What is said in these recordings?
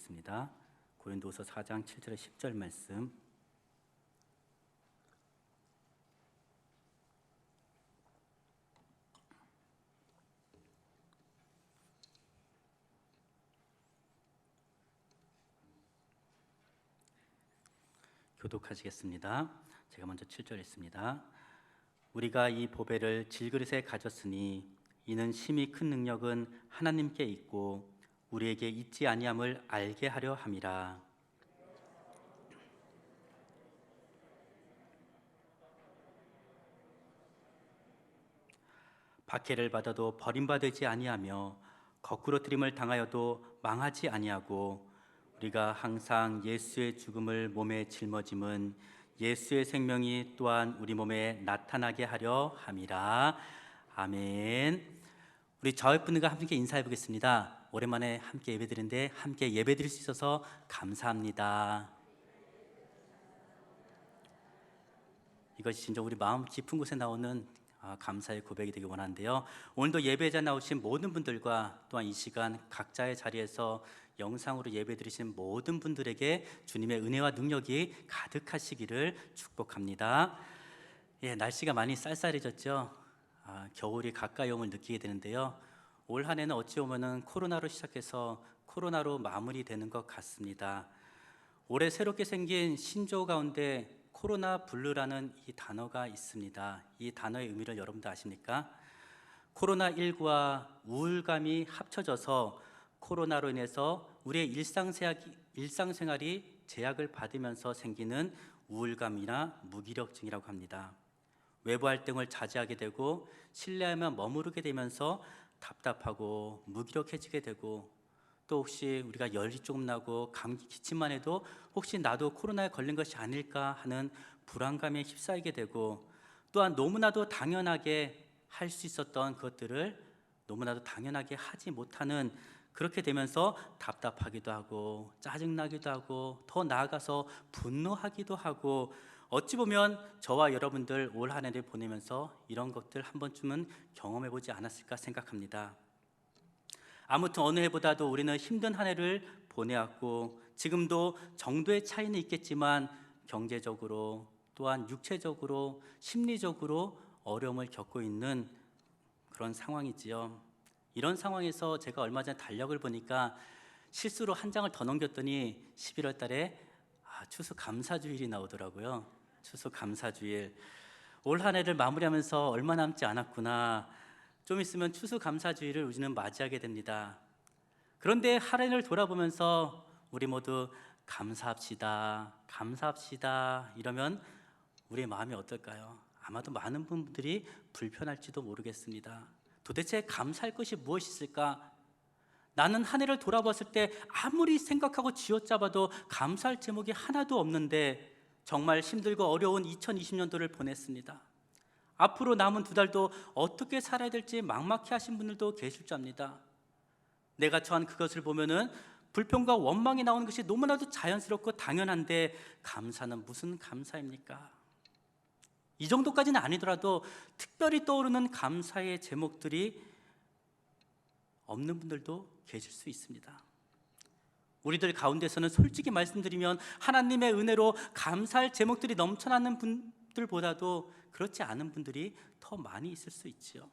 드리겠습니다. 고린도서 4장 7절에 10절 말씀. 교독하시겠습니다. 제가 먼저 7절 읽습니다. 우리가 이 보배를 질그릇에 가졌으니 이는 심히 큰 능력은 하나님께 있고 우리에게 있지 아니함을 알게 하려 함이라. 박해를 받아도 버림받지 아니하며 거꾸로 트림을 당하여도 망하지 아니하고 우리가 항상 예수의 죽음을 몸에 짊어짐은 예수의 생명이 또한 우리 몸에 나타나게 하려 함이라. 아멘. 우리 저윗분들과 함께 인사해 보겠습니다. 오랜만에 함께 예배드리는데 함께 예배드릴 수 있어서 감사합니다. 이것이 진짜 우리 마음 깊은 곳에 나오는 감사의 고백이 되기 원하는데요. 오늘도 예배자 나오신 모든 분들과 또한 이 시간 각자의 자리에서 영상으로 예배드리신 모든 분들에게 주님의 은혜와 능력이 가득하시기를 축복합니다. 날씨가 많이 쌀쌀해졌죠. 겨울이 가까이 옴을 느끼게 되는데요. 올 한 해는 어찌 보면 코로나로 시작해서 코로나로 마무리되는 것 같습니다. 올해 새롭게 생긴 신조어 가운데 코로나 블루라는 이 단어가 있습니다. 이 단어의 의미를 여러분도 아십니까? 코로나19와 우울감이 합쳐져서 코로나로 인해서 우리의 일상생활이 제약을 받으면서 생기는 우울감이나 무기력증이라고 합니다. 외부 활동을 자제하게 되고 실내에만 머무르게 되면서 답답하고 무기력해지게 되고, 또 혹시 우리가 열이 조금 나고 감기 기침만 해도 혹시 나도 코로나에 걸린 것이 아닐까 하는 불안감에 휩싸이게 되고, 또한 너무나도 당연하게 할 수 있었던 것들을 너무나도 당연하게 하지 못하는, 그렇게 되면서 답답하기도 하고 짜증나기도 하고 더 나아가서 분노하기도 하고, 어찌 보면 저와 여러분들 올 한 해를 보내면서 이런 것들 한 번쯤은 경험해 보지 않았을까 생각합니다. 아무튼 어느 해보다도 우리는 힘든 한 해를 보내왔고, 지금도 정도의 차이는 있겠지만 경제적으로 또한 육체적으로 심리적으로 어려움을 겪고 있는 그런 상황이지요. 이런 상황에서 제가 얼마 전에 달력을 보니까 실수로 한 장을 더 넘겼더니 11월 달에 추수감사주일이 나오더라고요. 추수감사주일. 올 한 해를 마무리하면서 얼마 남지 않았구나. 좀 있으면 추수감사주일을 우리는 맞이하게 됩니다. 그런데 한 해를 돌아보면서 우리 모두 감사합시다, 감사합시다 이러면 우리의 마음이 어떨까요? 아마도 많은 분들이 불편할지도 모르겠습니다. 도대체 감사할 것이 무엇이 있을까? 나는 한 해를 돌아봤을 때 아무리 생각하고 쥐어짜봐도 감사할 제목이 하나도 없는데 정말 힘들고 어려운 2020년도를 보냈습니다. 앞으로 남은 두 달도 어떻게 살아야 될지 막막해 하신 분들도 계실 줄 압니다. 내가 처한 그것을 보면은 불평과 원망이 나오는 것이 너무나도 자연스럽고 당연한데 감사는 무슨 감사입니까? 이 정도까지는 아니더라도 특별히 떠오르는 감사의 제목들이 없는 분들도 계실 수 있습니다. 우리들 가운데서는 솔직히 말씀드리면 하나님의 은혜로 감사할 제목들이 넘쳐나는 분들보다도 그렇지 않은 분들이 더 많이 있을 수 있지요.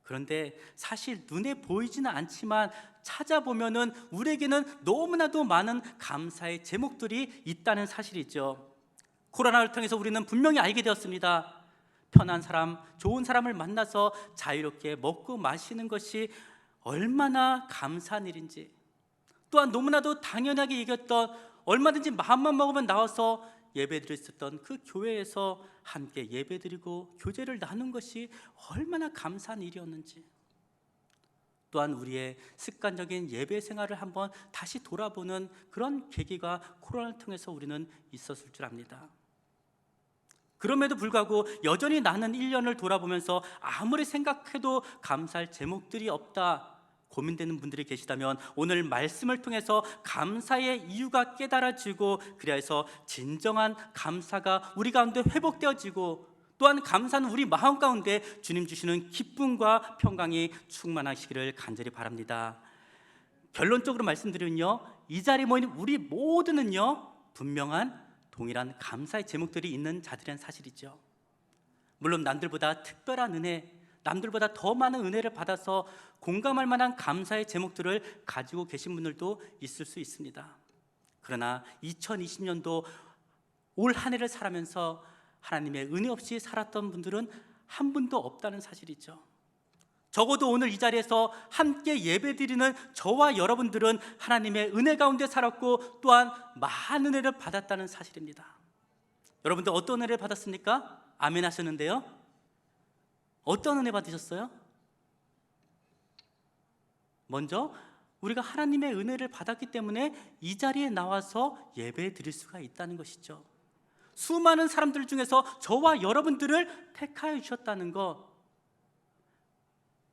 그런데 사실 눈에 보이지는 않지만 찾아보면은 우리에게는 너무나도 많은 감사의 제목들이 있다는 사실이죠. 코로나를 통해서 우리는 분명히 알게 되었습니다. 편한 사람, 좋은 사람을 만나서 자유롭게 먹고 마시는 것이 얼마나 감사한 일인지, 또한 너무나도 당연하게 여겼던 얼마든지 마음만 먹으면 나와서 예배드릴 수 있었던 그 교회에서 함께 예배드리고 교제를 나눈 것이 얼마나 감사한 일이었는지, 또한 우리의 습관적인 예배 생활을 한번 다시 돌아보는 그런 계기가 코로나를 통해서 우리는 있었을 줄 압니다. 그럼에도 불구하고 여전히 나는 1년을 돌아보면서 아무리 생각해도 감사할 제목들이 없다 고민되는 분들이 계시다면 오늘 말씀을 통해서 감사의 이유가 깨달아지고, 그래서 진정한 감사가 우리 가운데 회복되어지고, 또한 감사는 우리 마음 가운데 주님 주시는 기쁨과 평강이 충만하시기를 간절히 바랍니다. 결론적으로 말씀드리면요, 이 자리에 모인 우리 모두는요 분명한 동일한 감사의 제목들이 있는 자들이란 사실이죠. 물론 남들보다 특별한 은혜, 남들보다 더 많은 은혜를 받아서 공감할 만한 감사의 제목들을 가지고 계신 분들도 있을 수 있습니다. 그러나 2020년도 올 한 해를 살아면서 하나님의 은혜 없이 살았던 분들은 한 분도 없다는 사실이죠. 적어도 오늘 이 자리에서 함께 예배드리는 저와 여러분들은 하나님의 은혜 가운데 살았고 또한 많은 은혜를 받았다는 사실입니다. 여러분들 어떤 은혜를 받았습니까? 아멘 하셨는데요, 어떤 은혜 받으셨어요? 먼저 우리가 하나님의 은혜를 받았기 때문에 이 자리에 나와서 예배 드릴 수가 있다는 것이죠. 수많은 사람들 중에서 저와 여러분들을 택하여 주셨다는 것,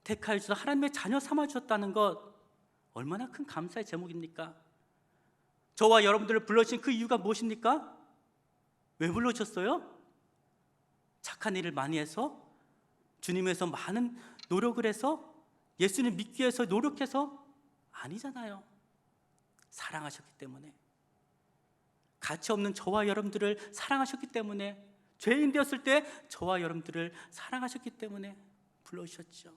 택하여 주셔서 하나님의 자녀 삼아 주셨다는 것, 얼마나 큰 감사의 제목입니까? 저와 여러분들을 불러주신 그 이유가 무엇입니까? 왜 불러주셨어요? 착한 일을 많이 해서? 주님에서 많은 노력을 해서? 예수님 믿기 위해서 노력해서? 아니잖아요. 사랑하셨기 때문에, 가치 없는 저와 여러분들을 사랑하셨기 때문에, 죄인 되었을 때 저와 여러분들을 사랑하셨기 때문에 불러주셨죠.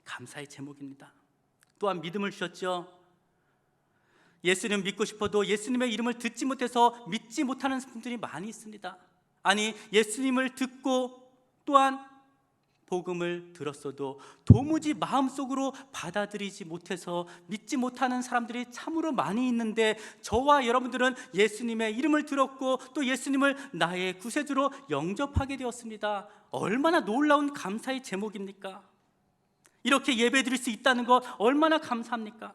감사의 제목입니다. 또한 믿음을 주셨죠. 예수님 믿고 싶어도 예수님의 이름을 듣지 못해서 믿지 못하는 분들이 많이 있습니다. 아니, 예수님을 듣고 또한 복음을 들었어도 도무지 마음속으로 받아들이지 못해서 믿지 못하는 사람들이 참으로 많이 있는데, 저와 여러분들은 예수님의 이름을 들었고 또 예수님을 나의 구세주로 영접하게 되었습니다. 얼마나 놀라운 감사의 제목입니까? 이렇게 예배드릴 수 있다는 것 얼마나 감사합니까?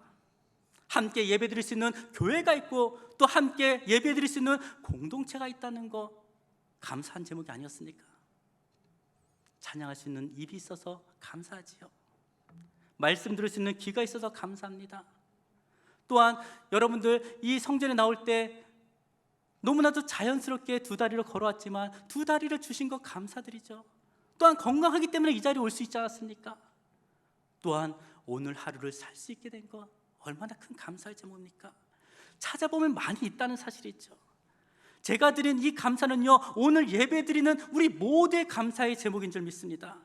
함께 예배드릴 수 있는 교회가 있고 또 함께 예배드릴 수 있는 공동체가 있다는 것, 감사한 제목이 아니었습니까? 찬양할 수 있는 입이 있어서 감사하지요. 말씀 들을 수 있는 귀가 있어서 감사합니다. 또한 여러분들 이 성전에 나올 때 너무나도 자연스럽게 두 다리로 걸어왔지만 두 다리를 주신 것 감사드리죠. 또한 건강하기 때문에 이 자리에 올 수 있지 않았습니까? 또한 오늘 하루를 살 수 있게 된 것, 얼마나 큰 감사의 제목입니까? 찾아보면 많이 있다는 사실이 있죠. 제가 드린 이 감사는요, 오늘 예배 드리는 우리 모두의 감사의 제목인 줄 믿습니다.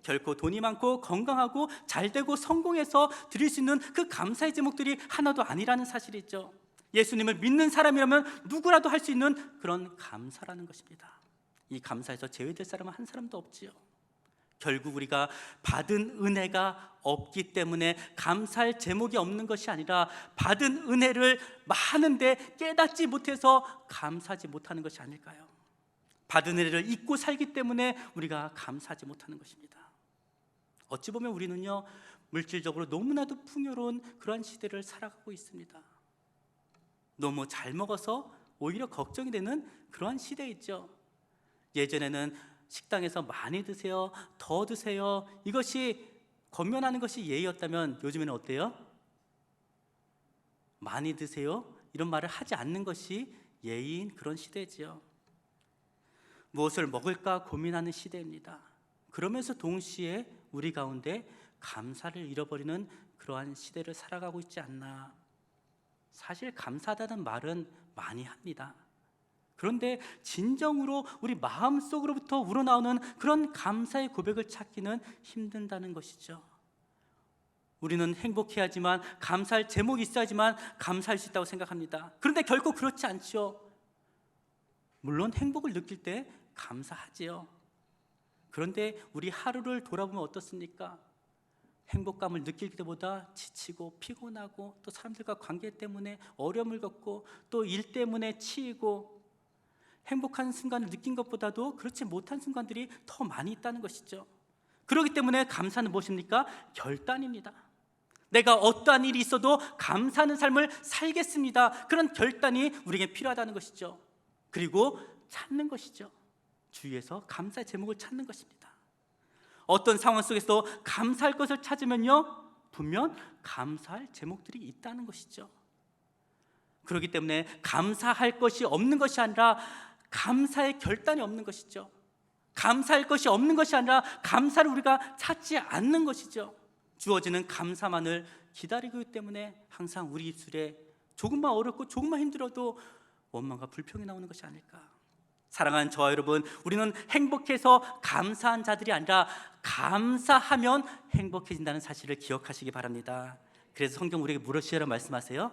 결코 돈이 많고 건강하고 잘되고 성공해서 드릴 수 있는 그 감사의 제목들이 하나도 아니라는 사실이 있죠. 예수님을 믿는 사람이라면 누구라도 할 수 있는 그런 감사라는 것입니다. 이 감사에서 제외될 사람은 한 사람도 없지요. 결국 우리가 받은 은혜가 없기 때문에 감사할 제목이 없는 것이 아니라 받은 은혜를 많은데 깨닫지 못해서 감사하지 못하는 것이 아닐까요? 받은 은혜를 잊고 살기 때문에 우리가 감사하지 못하는 것입니다. 어찌 보면 우리는요, 물질적으로 너무나도 풍요로운 그러한 시대를 살아가고 있습니다. 너무 잘 먹어서 오히려 걱정이 되는 그러한 시대에 있죠. 예전에는 식당에서 많이 드세요, 더 드세요, 이것이 권면하는 것이 예의였다면 요즘에는 어때요? 많이 드세요, 이런 말을 하지 않는 것이 예의인 그런 시대지요. 무엇을 먹을까 고민하는 시대입니다. 그러면서 동시에 우리 가운데 감사를 잃어버리는 그러한 시대를 살아가고 있지 않나. 사실 감사하다는 말은 많이 합니다. 그런데 진정으로 우리 마음속으로부터 우러나오는 그런 감사의 고백을 찾기는 힘든다는 것이죠. 우리는 행복해야지만, 감사할 제목이 있어야지만 감사할 수 있다고 생각합니다. 그런데 결코 그렇지 않죠. 물론 행복을 느낄 때 감사하지요. 그런데 우리 하루를 돌아보면 어떻습니까? 행복감을 느낄 때보다 지치고 피곤하고 또 사람들과 관계 때문에 어려움을 겪고 또 일 때문에 치이고, 행복한 순간을 느낀 것보다도 그렇지 못한 순간들이 더 많이 있다는 것이죠. 그렇기 때문에 감사는 무엇입니까? 결단입니다. 내가 어떠한 일이 있어도 감사하는 삶을 살겠습니다. 그런 결단이 우리에게 필요하다는 것이죠. 그리고 찾는 것이죠. 주위에서 감사의 제목을 찾는 것입니다. 어떤 상황 속에서 감사할 것을 찾으면요, 분명 감사할 제목들이 있다는 것이죠. 그렇기 때문에 감사할 것이 없는 것이 아니라 감사의 결단이 없는 것이죠. 감사할 것이 없는 것이 아니라 감사를 우리가 찾지 않는 것이죠. 주어지는 감사만을 기다리기 때문에 항상 우리 입술에 조금만 어렵고 조금만 힘들어도 원망과 불평이 나오는 것이 아닐까. 사랑하는 저와 여러분, 우리는 행복해서 감사한 자들이 아니라 감사하면 행복해진다는 사실을 기억하시기 바랍니다. 그래서 성경 우리에게 무엇이라고 말씀하세요?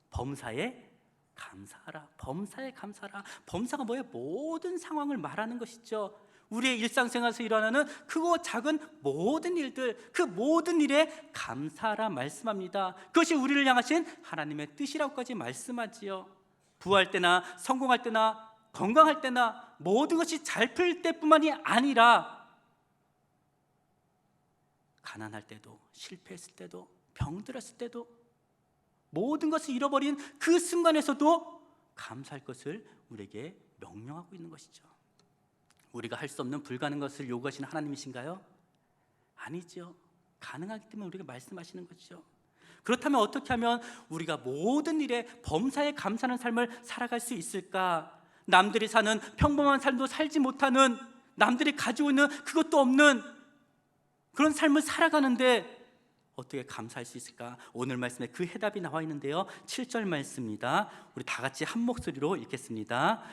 범사에 감사하라. 범사에 감사하라. 범사가 뭐예요? 모든 상황을 말하는 것이죠. 우리의 일상생활에서 일어나는 크고 작은 모든 일들, 그 모든 일에 감사하라 말씀합니다. 그것이 우리를 향하신 하나님의 뜻이라고까지 말씀하지요. 부할 때나 성공할 때나 건강할 때나 모든 것이 잘 풀릴 때뿐만이 아니라 가난할 때도, 실패했을 때도, 병들었을 때도, 모든 것을 잃어버린 그 순간에서도 감사할 것을 우리에게 명령하고 있는 것이죠. 우리가 할 수 없는 불가능한 것을 요구하시는 하나님이신가요? 아니죠. 가능하기 때문에 우리가 말씀하시는 거죠. 그렇다면 어떻게 하면 우리가 모든 일에 범사에 감사하는 삶을 살아갈 수 있을까? 남들이 사는 평범한 삶도 살지 못하는, 남들이 가지고 있는 그것도 없는 그런 삶을 살아가는데 어떻게 감사할 수 있을까? 오늘 말씀에 그 해답이 나와 있는데요, 7절 말씀입니다. 우리 다 같이 한 목소리로 읽겠습니다.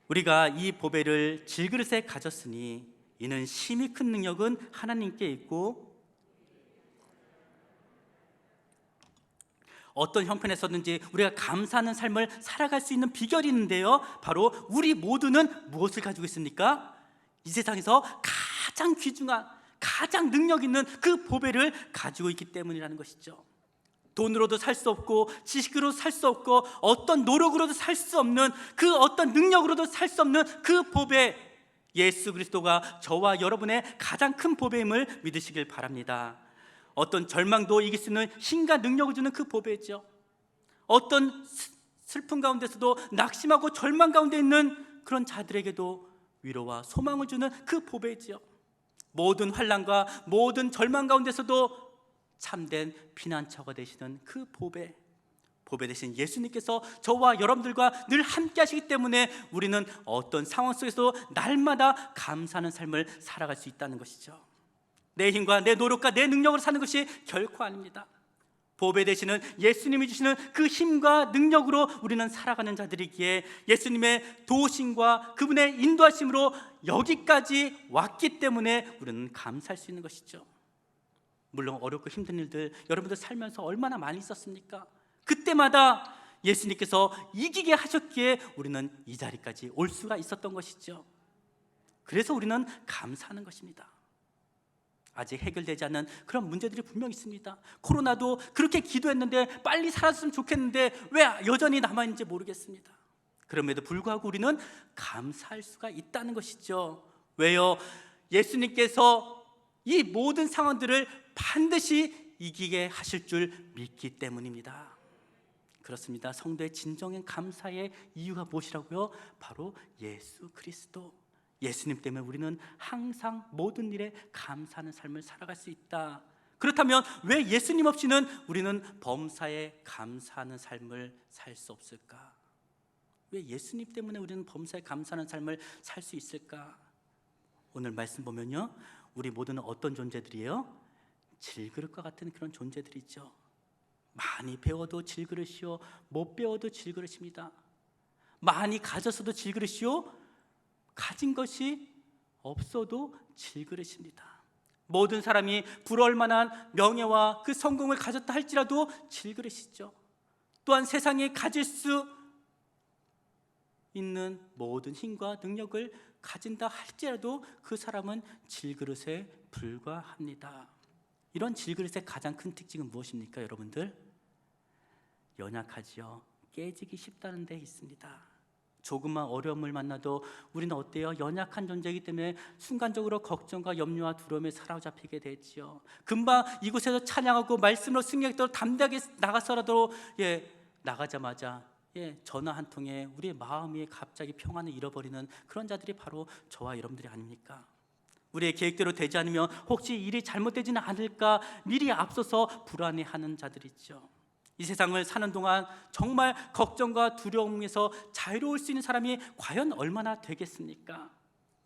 우리가 이 보배를 질그릇에 가졌으니 이는 심히 큰 능력은 하나님께 있고 어떤 형편에서든지 우리가 감사하는 삶을 살아갈 수 있는 비결이 있는데요, 바로 우리 모두는 무엇을 가지고 있습니까? 이 세상에서 가장 귀중한, 가장 능력 있는 그 보배를 가지고 있기 때문이라는 것이죠. 돈으로도 살 수 없고 지식으로도 살 수 없고 어떤 노력으로도 살 수 없는, 그 어떤 능력으로도 살 수 없는 그 보배, 예수 그리스도가 저와 여러분의 가장 큰 보배임을 믿으시길 바랍니다. 어떤 절망도 이길 수 있는 힘과 능력을 주는 그 보배죠. 어떤 슬픔 가운데서도 낙심하고 절망 가운데 있는 그런 자들에게도 위로와 소망을 주는 그 보배죠. 모든 환난과 모든 절망 가운데서도 참된 피난처가 되시는 그 보배, 보배 되신 예수님께서 저와 여러분들과 늘 함께 하시기 때문에 우리는 어떤 상황 속에서 날마다 감사하는 삶을 살아갈 수 있다는 것이죠. 내 힘과 내 노력과 내 능력으로 사는 것이 결코 아닙니다. 보배 되시는 예수님이 주시는 그 힘과 능력으로 우리는 살아가는 자들이기에 예수님의 도우심과 그분의 인도하심으로 여기까지 왔기 때문에 우리는 감사할 수 있는 것이죠. 물론 어렵고 힘든 일들 여러분들 살면서 얼마나 많이 있었습니까? 그때마다 예수님께서 이기게 하셨기에 우리는 이 자리까지 올 수가 있었던 것이죠. 그래서 우리는 감사하는 것입니다. 아직 해결되지 않는 그런 문제들이 분명 있습니다. 코로나도 그렇게 기도했는데 빨리 사라졌으면 좋겠는데 왜 여전히 남아있는지 모르겠습니다. 그럼에도 불구하고 우리는 감사할 수가 있다는 것이죠. 왜요? 예수님께서 이 모든 상황들을 반드시 이기게 하실 줄 믿기 때문입니다. 그렇습니다. 성도의 진정한 감사의 이유가 무엇이라고요? 바로 예수 그리스도, 예수님 때문에 우리는 항상 모든 일에 감사하는 삶을 살아갈 수 있다. 그렇다면 왜 예수님 없이는 우리는 범사에 감사하는 삶을 살 수 없을까? 왜 예수님 때문에 우리는 범사에 감사하는 삶을 살 수 있을까? 오늘 말씀 보면요, 우리 모두는 어떤 존재들이에요? 질그릇과 같은 그런 존재들이죠. 많이 배워도 질그릇이요, 못 배워도 질그릇입니다. 많이 가졌어도 질그릇이요, 가진 것이 없어도 질그릇입니다. 모든 사람이 부러울 만한 명예와 그 성공을 가졌다 할지라도 질그릇이죠. 또한 세상에 가질 수 있는 모든 힘과 능력을 가진다 할지라도 그 사람은 질그릇에 불과합니다. 이런 질그릇의 가장 큰 특징은 무엇입니까, 여러분들? 연약하지요. 깨지기 쉽다는 데 있습니다. 조금만 어려움을 만나도 우리는 어때요? 연약한 존재이기 때문에 순간적으로 걱정과 염려와 두려움에 사로잡히게 되지요. 금방 이곳에서 찬양하고 말씀으로 승리하도록 담대하게 나가서라도 나가자마자 전화 한 통에 우리의 마음이 갑자기 평안을 잃어버리는 그런 자들이 바로 저와 여러분들이 아닙니까? 우리의 계획대로 되지 않으면 혹시 일이 잘못되지는 않을까 미리 앞서서 불안해하는 자들이죠. 이 세상을 사는 동안 정말 걱정과 두려움에서 자유로울 수 있는 사람이 과연 얼마나 되겠습니까?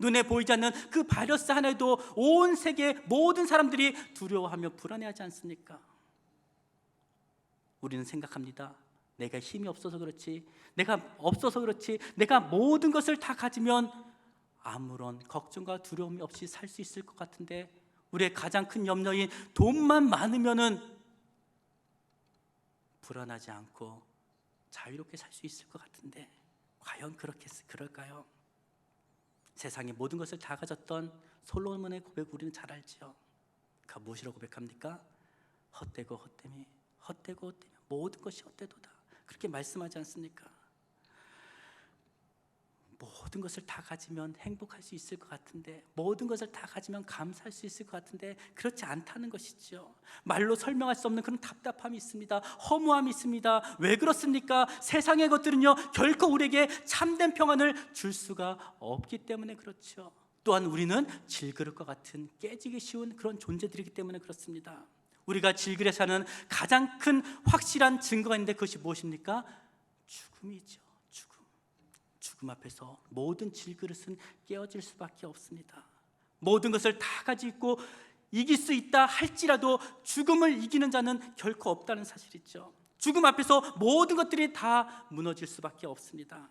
눈에 보이지 않는 그 바이러스 하나에도 온 세계 모든 사람들이 두려워하며 불안해하지 않습니까? 우리는 생각합니다. 내가 힘이 없어서 그렇지, 내가 모든 것을 다 가지면 아무런 걱정과 두려움이 없이 살 수 있을 것 같은데, 우리의 가장 큰 염려인 돈만 많으면은 불안하지 않고 자유롭게 살 수 있을 것 같은데, 과연 그럴까요? 세상의 모든 것을 다 가졌던 솔로몬의 고백 우리는 잘 알지요. 그가 무엇이라고 고백합니까? 헛되고 모든 것이 헛되도다, 그렇게 말씀하지 않습니까? 모든 것을 다 가지면 행복할 수 있을 것 같은데, 모든 것을 다 가지면 감사할 수 있을 것 같은데, 그렇지 않다는 것이죠. 말로 설명할 수 없는 그런 답답함이 있습니다. 허무함이 있습니다. 왜 그렇습니까? 세상의 것들은요, 결코 우리에게 참된 평안을 줄 수가 없기 때문에 그렇죠. 또한 우리는 질그릇과 같은 깨지기 쉬운 그런 존재들이기 때문에 그렇습니다. 우리가 질그릇에 사는 가장 큰 확실한 증거가 있는데, 그것이 무엇입니까? 죽음이죠. 죽음 앞에서 모든 질그릇은 깨어질 수밖에 없습니다. 모든 것을 다 가지고 있고 이길 수 있다 할지라도 죽음을 이기는 자는 결코 없다는 사실이죠. 죽음 앞에서 모든 것들이 다 무너질 수밖에 없습니다.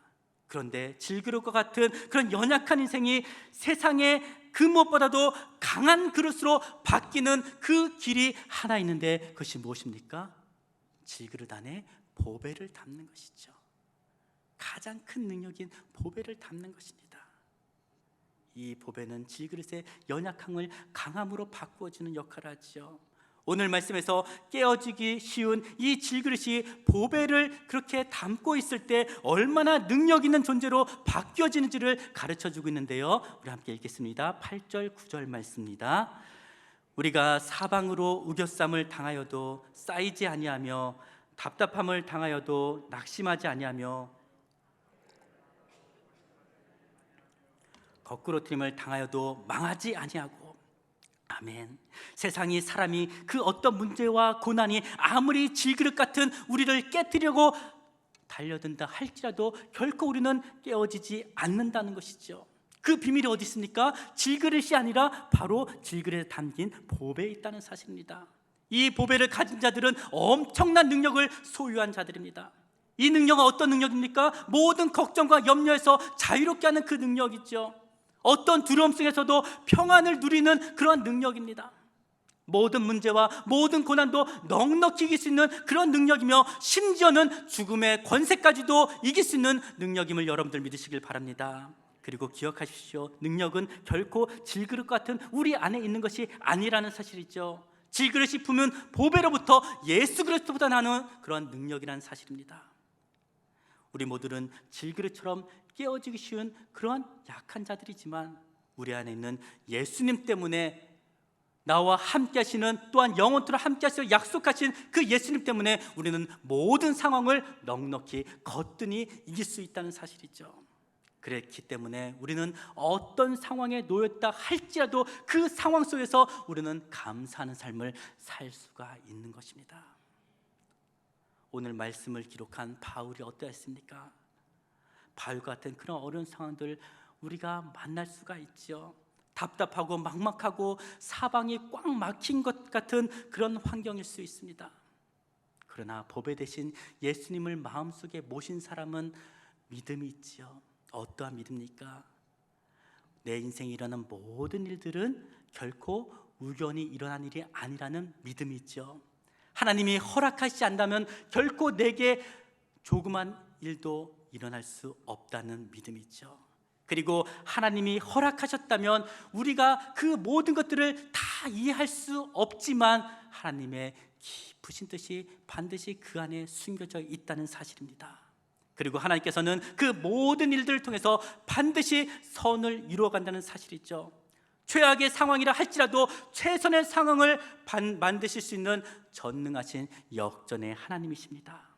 그런데 질그릇과 같은 그런 연약한 인생이 세상의 그 무엇보다도 강한 그릇으로 바뀌는 그 길이 하나 있는데, 그것이 무엇입니까? 질그릇 안에 보배를 담는 것이죠. 가장 큰 능력인 보배를 담는 것입니다. 이 보배는 질그릇의 연약함을 강함으로 바꾸어주는 역할을 하죠. 오늘 말씀에서 깨어지기 쉬운 이 질그릇이 보배를 그렇게 담고 있을 때 얼마나 능력 있는 존재로 바뀌어지는지를 가르쳐주고 있는데요, 우리 함께 읽겠습니다. 8절 9절 말씀입니다. 우리가 사방으로 우겨쌈을 당하여도 쌓이지 아니하며 답답함을 당하여도 낙심하지 아니하며 거꾸로 트림을 당하여도 망하지 아니하고. 아멘. 세상이 사람이 그 어떤 문제와 고난이 아무리 질그릇 같은 우리를 깨뜨리려고 달려든다 할지라도 결코 우리는 깨어지지 않는다는 것이죠. 그 비밀이 어디 있습니까? 질그릇이 아니라 바로 질그릇에 담긴 보배에 있다는 사실입니다. 이 보배를 가진 자들은 엄청난 능력을 소유한 자들입니다. 이 능력은 어떤 능력입니까? 모든 걱정과 염려에서 자유롭게 하는 그 능력이죠. 어떤 두려움 속에서도 평안을 누리는 그런 능력입니다. 모든 문제와 모든 고난도 넉넉히 이길 수 있는 그런 능력이며, 심지어는 죽음의 권세까지도 이길 수 있는 능력임을 여러분들 믿으시길 바랍니다. 그리고 기억하십시오. 능력은 결코 질그릇 같은 우리 안에 있는 것이 아니라는 사실이죠. 질그릇이 품은 보배로부터 예수 그리스도보다 나는 그런 능력이라는 사실입니다. 우리 모두는 질그릇처럼 깨어지기 쉬운 그런 약한 자들이지만, 우리 안에 있는 예수님 때문에, 나와 함께 하시는, 또한 영원토록 함께 하시고 약속하신 그 예수님 때문에 우리는 모든 상황을 넉넉히 거뜬히 이길 수 있다는 사실이죠. 그렇기 때문에 우리는 어떤 상황에 놓였다 할지라도 그 상황 속에서 우리는 감사하는 삶을 살 수가 있는 것입니다. 오늘 말씀을 기록한 바울이 어떠했습니까? 바울과 같은 그런 어려운 상황들 우리가 만날 수가 있죠. 답답하고 막막하고 사방이 꽉 막힌 것 같은 그런 환경일 수 있습니다. 그러나 보배 대신 예수님을 마음속에 모신 사람은 믿음이 있지요. 어떠한 믿음입니까? 내 인생에 일어나는 모든 일들은 결코 우연히 일어난 일이 아니라는 믿음이 있죠. 하나님이 허락하시지 않다면 결코 내게 조그만 일도 일어날 수 없다는 믿음이 있죠. 그리고 하나님이 허락하셨다면 우리가 그 모든 것들을 다 이해할 수 없지만 하나님의 깊으신 뜻이 반드시 그 안에 숨겨져 있다는 사실입니다. 그리고 하나님께서는 그 모든 일들을 통해서 반드시 선을 이루어간다는 사실이죠. 최악의 상황이라 할지라도 최선의 상황을 만드실 수 있는 전능하신 역전의 하나님이십니다.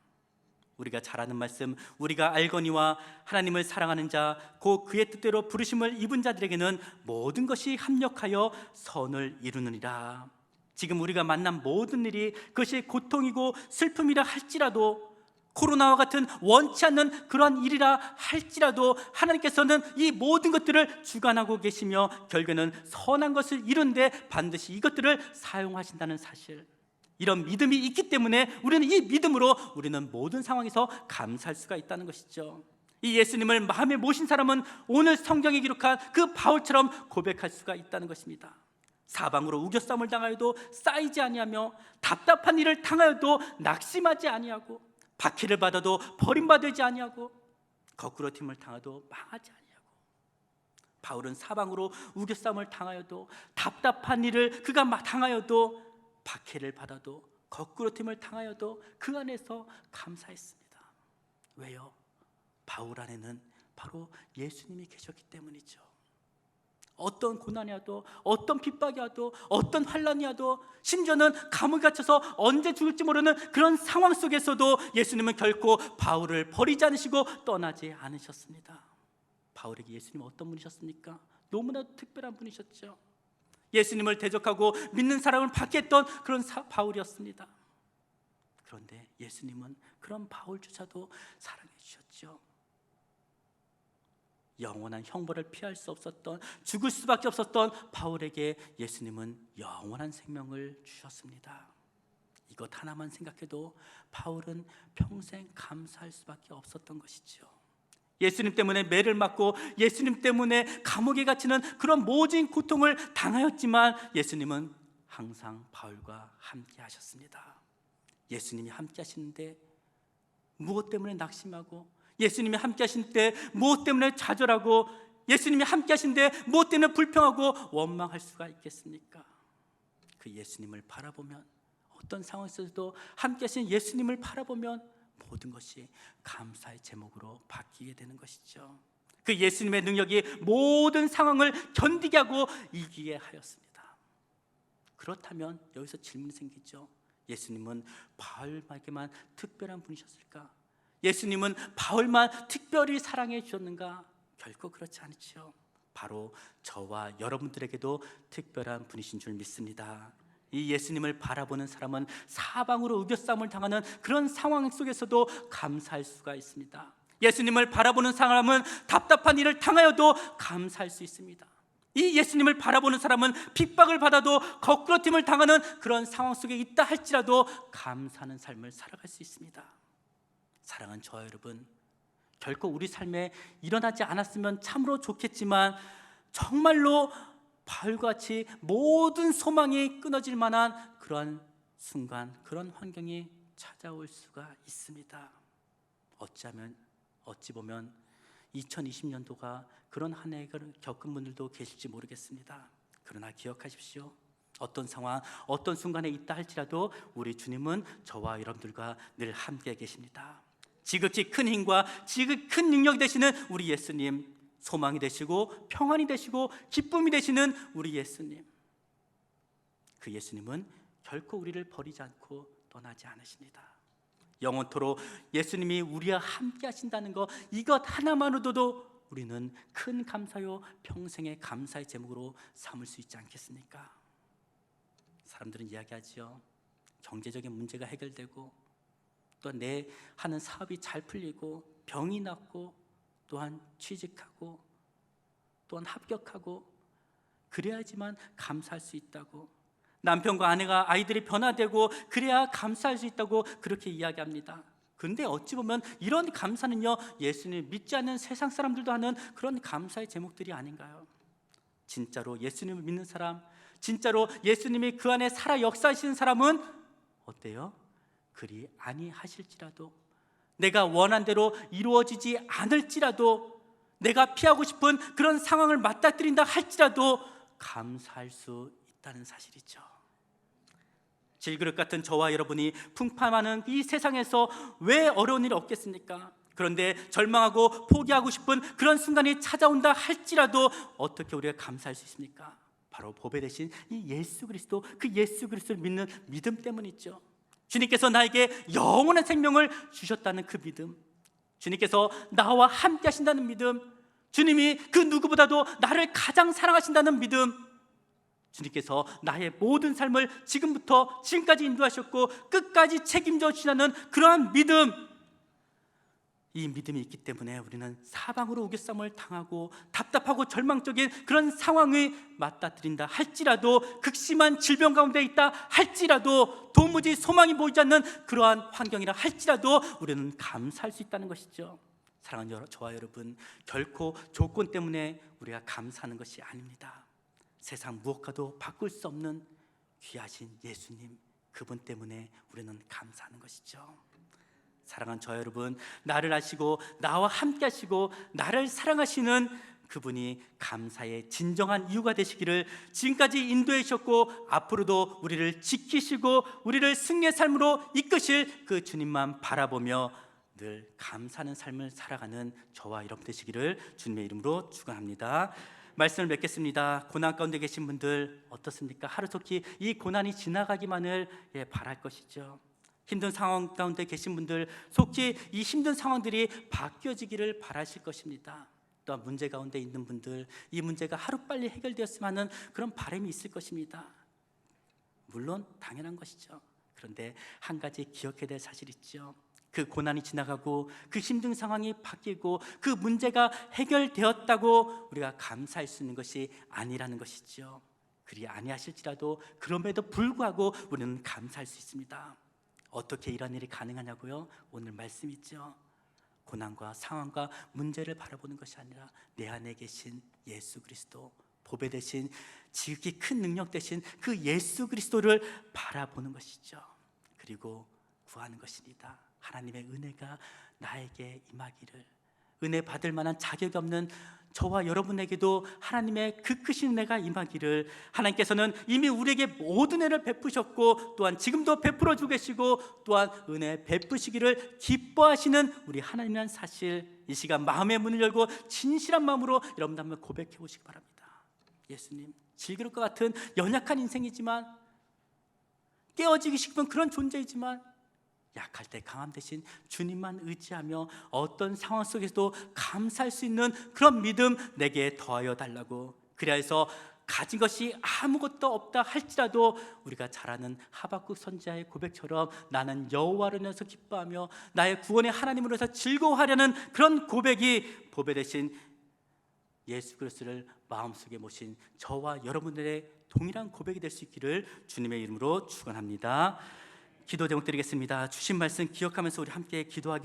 우리가 잘 아는 말씀, 우리가 알거니와 하나님을 사랑하는 자 곧 그의 뜻대로 부르심을 입은 자들에게는 모든 것이 합력하여 선을 이루느니라. 지금 우리가 만난 모든 일이, 그것이 고통이고 슬픔이라 할지라도 코로나와 같은 원치 않는 그러한 일이라 할지라도 하나님께서는 이 모든 것들을 주관하고 계시며 결국에는 선한 것을 이루는데 반드시 이것들을 사용하신다는 사실, 이런 믿음이 있기 때문에 우리는 이 믿음으로 우리는 모든 상황에서 감사할 수가 있다는 것이죠. 이 예수님을 마음에 모신 사람은 오늘 성경에 기록한 그 바울처럼 고백할 수가 있다는 것입니다. 사방으로 우겨싸움을 당하여도 쌓이지 아니하며 답답한 일을 당하여도 낙심하지 아니하고 박해를 받아도 버림받지 아니하고 거꾸로 팀을 당하도 망하지 아니하고. 바울은 사방으로 우겨싸움을 당하여도 답답한 일을 그가 당하여도 박해를 받아도 거꾸로 팀을 당하여도 그 안에서 감사했습니다. 왜요? 바울 안에는 바로 예수님이 계셨기 때문이죠. 어떤 고난이 와도, 어떤 핍박이 와도, 어떤 환난이 와도, 심지어는 감옥에 갇혀서 언제 죽을지 모르는 그런 상황 속에서도 예수님은 결코 바울을 버리지 않으시고 떠나지 않으셨습니다. 바울에게 예수님은 어떤 분이셨습니까? 너무나도 특별한 분이셨죠. 예수님을 대적하고 믿는 사람을 박해했던 그런 바울이었습니다. 그런데 예수님은 그런 바울조차도 사랑해 주셨죠. 영원한 형벌을 피할 수 없었던, 죽을 수밖에 없었던 바울에게 예수님은 영원한 생명을 주셨습니다. 이것 하나만 생각해도 바울은 평생 감사할 수밖에 없었던 것이죠. 예수님 때문에 매를 맞고 예수님 때문에 감옥에 갇히는 그런 모진 고통을 당하였지만 예수님은 항상 바울과 함께 하셨습니다. 예수님이 함께 하시는데 무엇 때문에 낙심하고, 예수님이 함께 하신 때 무엇 때문에 좌절하고, 예수님이 함께 하신 때 무엇 때문에 불평하고 원망할 수가 있겠습니까? 그 예수님을 바라보면, 어떤 상황에서도 함께 하신 예수님을 바라보면 모든 것이 감사의 제목으로 바뀌게 되는 것이죠. 그 예수님의 능력이 모든 상황을 견디게 하고 이기게 하였습니다. 그렇다면 여기서 질문이 생기죠. 예수님은 바울에게만 특별한 분이셨을까? 예수님은 바울만 특별히 사랑해 주셨는가? 결코 그렇지 않죠. 바로 저와 여러분들에게도 특별한 분이신 줄 믿습니다. 이 예수님을 바라보는 사람은 사방으로 우겨싸움을 당하는 그런 상황 속에서도 감사할 수가 있습니다. 예수님을 바라보는 사람은 답답한 일을 당하여도 감사할 수 있습니다. 이 예수님을 바라보는 사람은 핍박을 받아도 거꾸로 팀을 당하는 그런 상황 속에 있다 할지라도 감사하는 삶을 살아갈 수 있습니다. 사랑하는 저와 여러분, 결코 우리 삶에 일어나지 않았으면 참으로 좋겠지만 정말로 바울같이 모든 소망이 끊어질 만한 그런 순간, 그런 환경이 찾아올 수가 있습니다. 어찌 보면 2020년도가 그런 한 해를 겪은 분들도 계실지 모르겠습니다. 그러나 기억하십시오. 어떤 상황, 어떤 순간에 있다 할지라도 우리 주님은 저와 여러분들과 늘 함께 계십니다. 지극히 큰 힘과 지극히 큰 능력이 되시는 우리 예수님, 소망이 되시고 평안이 되시고 기쁨이 되시는 우리 예수님, 그 예수님은 결코 우리를 버리지 않고 떠나지 않으십니다. 영원토록 예수님이 우리와 함께 하신다는 것, 이것 하나만으로도 우리는 큰 감사요 평생의 감사의 제목으로 삼을 수 있지 않겠습니까? 사람들은 이야기하지요. 경제적인 문제가 해결되고 또 내 하는 사업이 잘 풀리고 병이 낫고 또한 취직하고 또한 합격하고 그래야지만 감사할 수 있다고, 남편과 아내가 아이들이 변화되고 그래야 감사할 수 있다고 그렇게 이야기합니다. 그런데 어찌 보면 이런 감사는요, 예수님 믿지 않는 세상 사람들도 하는 그런 감사의 제목들이 아닌가요? 진짜로 예수님을 믿는 사람, 진짜로 예수님이 그 안에 살아 역사하시는 사람은 어때요? 그리 아니하실지라도, 내가 원한 대로 이루어지지 않을지라도, 내가 피하고 싶은 그런 상황을 맞닥뜨린다 할지라도 감사할 수 있다는 사실이죠. 질그릇 같은 저와 여러분이 풍파하는 이 세상에서 왜 어려운 일이 없겠습니까? 그런데 절망하고 포기하고 싶은 그런 순간이 찾아온다 할지라도 어떻게 우리가 감사할 수 있습니까? 바로 보배 되신 이 예수 그리스도, 그 예수 그리스도를 믿는 믿음 때문이죠. 주님께서 나에게 영원한 생명을 주셨다는 그 믿음, 주님께서 나와 함께 하신다는 믿음, 주님이 그 누구보다도 나를 가장 사랑하신다는 믿음, 주님께서 나의 모든 삶을 지금부터 지금까지 인도하셨고 끝까지 책임져 주시는 그러한 믿음, 이 믿음이 있기 때문에 우리는 사방으로 우겨쌈을 당하고 답답하고 절망적인 그런 상황을 맞닥뜨린다 할지라도, 극심한 질병 가운데 있다 할지라도, 도무지 소망이 보이지 않는 그러한 환경이라 할지라도 우리는 감사할 수 있다는 것이죠. 사랑하는 저와 여러분, 결코 조건 때문에 우리가 감사하는 것이 아닙니다. 세상 무엇과도 바꿀 수 없는 귀하신 예수님, 그분 때문에 우리는 감사하는 것이죠. 사랑하는 저 여러분, 나를 아시고 나와 함께 하시고 나를 사랑하시는 그분이 감사의 진정한 이유가 되시기를 지금까지 인도해 주셨고 앞으로도 우리를 지키시고 우리를 승리의 삶으로 이끄실 그 주님만 바라보며 늘 감사하는 삶을 살아가는 저와 여러분 되시기를 주님의 이름으로 축원합니다. 말씀을 맺겠습니다. 고난 가운데 계신 분들 어떻습니까? 하루속히 이 고난이 지나가기만을 바랄 것이죠. 힘든 상황 가운데 계신 분들 속히 이 힘든 상황들이 바뀌어지기를 바라실 것입니다. 또한 문제 가운데 있는 분들, 이 문제가 하루빨리 해결되었으면 하는 그런 바람이 있을 것입니다. 물론 당연한 것이죠. 그런데 한 가지 기억해야 될 사실이 있죠. 그 고난이 지나가고 그 힘든 상황이 바뀌고 그 문제가 해결되었다고 우리가 감사할 수 있는 것이 아니라는 것이죠. 그리 아니하실지라도 그럼에도 불구하고 우리는 감사할 수 있습니다. 어떻게 이런 일이 가능하냐고요? 오늘 말씀 있죠. 고난과 상황과 문제를 바라보는 것이 아니라 내 안에 계신 예수 그리스도, 보배 되신 지극히 큰 능력 되신 그 예수 그리스도를 바라보는 것이죠. 그리고 구하는 것입니다. 하나님의 은혜가 나에게 임하기를, 은혜 받을 만한 자격이 없는 저와 여러분에게도 하나님의 그 크신 은혜가 임하기를, 하나님께서는 이미 우리에게 모든 은혜를 베푸셨고 또한 지금도 베풀어 주고 계시고 또한 은혜 베푸시기를 기뻐하시는 우리 하나님이라는 사실, 이 시간 마음의 문을 열고 진실한 마음으로 여러분 한번 고백해 보시기 바랍니다. 예수님, 질그릇과 같은 연약한 인생이지만, 깨어지기 싶은 그런 존재이지만 약할 때 강함 대신 주님만 의지하며 어떤 상황 속에서도 감사할 수 있는 그런 믿음 내게 더하여 달라고. 그래야 해서 가진 것이 아무것도 없다 할지라도 우리가 잘 아는 하박국 선지자의 고백처럼 나는 여호와를 인해서 기뻐하며 나의 구원의 하나님으로 해서 즐거워하려는 그런 고백이 보배 되신 예수 그리스도를 마음속에 모신 저와 여러분들의 동일한 고백이 될 수 있기를 주님의 이름으로 축원합니다. 기도 제목 드리겠습니다. 주신 말씀 기억하면서 우리 함께 기도하기